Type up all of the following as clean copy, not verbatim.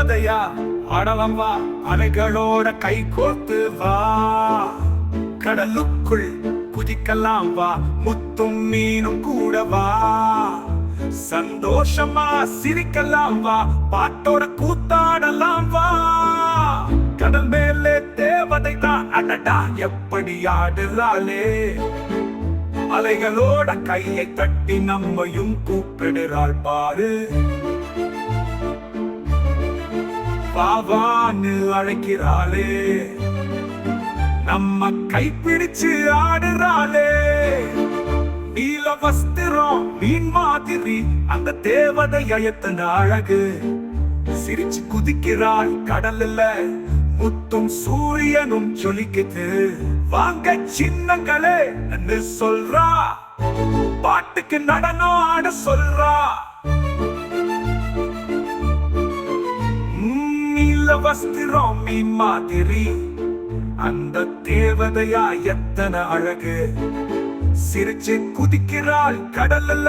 தேவதையா ஆடலாம் வா, அலைகளோட கை கோர்த்து வா. கடலுக்குள் குதிக்கலாம் வா, முத்தும் மீனும் கூட வா. சந்தோஷமா சிரிக்கலாம் வா, பாட்டோட கூத்தாடலாம் வா. கடல் மேலே தேவதை தான், அடடா எப்படி ஆடுறாளே. அலைகளோட கையை தட்டி நம்மையும் கூப்பிடுறாள் பாரு. பாவான்னு அழைக்கிறாளே, நம்ம கைப்பிடிச்சு ஆடுறாளே. நீல வஸ்திரம் மீன் மாதிரி அந்த தேவதை அயத்தன அழகு. சிரிச்சு குதிக்கிறாள் கடல்ல, முத்தும் சூரியனும் ஜொலிக்குது. வாங்க சின்னங்களே சொல்றா, பாட்டுக்கு நடனம் ஆட சொல்றா. நீல வஸ்திரம் மீன் மாதிரி அந்த தேவதையா எத்தனை அழகு. சிரிச்சு குதிக்கிறாள் கடல்ல,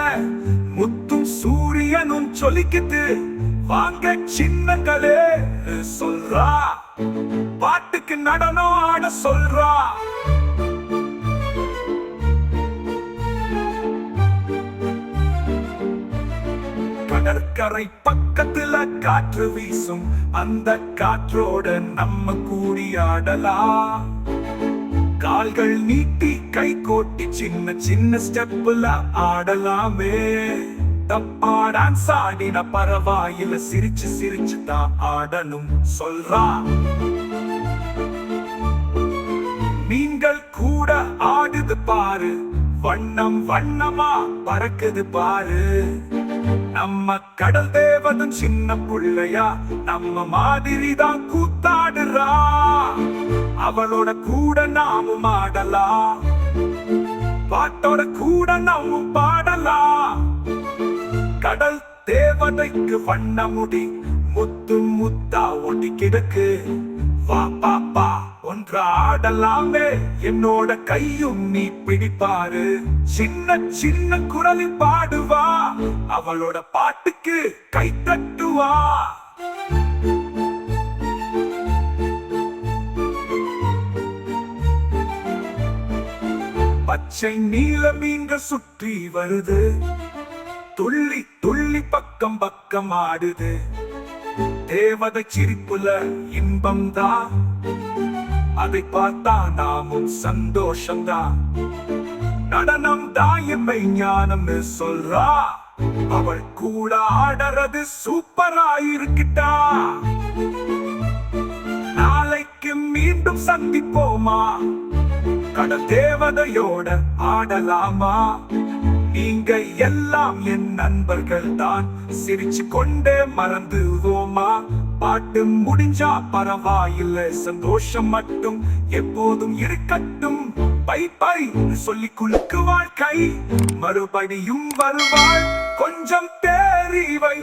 முத்தும் சூரியனும் ஜொலிக்குது. வாங்க சின்னங்களே சொல்றா, பாட்டுக்கு நடனம் ஆட சொல்றா. கடற்கரை பக்கத்துல காற்று வீசும், அந்த காற்றோட நம்ம கூடி ஆடலாம். கால்கள் நீட்டி கை கோட்டி சின்ன சின்ன ஸ்டெப்ல ஆடலாமே. தப்பா டான்ஸ் ஆடின பரவாயில்ல, சிரிச்சு சிரிச்சு தான் ஆடணும் சொல்றா. மீன்கள் கூட ஆடுது பாரு, வண்ணம் வண்ணமா பறக்குது பாரு. நம்ம கடல் தேவதும் சின்ன புள்ளையா, நம்ம மாதிரி தான் கூத்தாடுறா. அவளோட கூட நாமும் ஆடலாம், பாட்டோட கூட நாமும் பாடலாம். கடல் தேவதைக்கு வண்ண முடி, முத்து முத்தா ஒட்டி கிடக்கு. வா பாப்பா ஒன்று ஆடலாமே, என்னோட கையும் நீ பிடிப்பாரு. சின்ன சின்ன குரலில் பாடுவா, அவளோட பாட்டுக்கு கை தட்டுவா. பச்சை நீல மீன்கள் சுற்றி வருது, துள்ளி துள்ளி பக்கம் பக்கம் ஆடுது. தேவதை சிரிப்புல இன்பம் தான், அதை பார்த்தா நாமும் சந்தோஷம்தான். நடனம் தாயமை ஞானம்னு சொல்றா, அவள் கூட ஆடுறது சூப்பரா இருக்குட்டா. நாளைக்கு மீண்டும் சந்திப்போமா, கடல் தேவதையோட ஆடலாமா. நீங்க எல்லாம் என் நண்பர்கள் தான், சிரிச்சு கொண்டே மறந்துவோமா. பாட்டு முடிஞ்சா பரவாயில்லை, சந்தோஷம் மட்டும் எப்போதும் இருக்கட்டும். பை பை சொல்லி குலுக்கு வாழ்க்கை, மறுபடியும் வருவாள் கொஞ்சம் தேறிவை.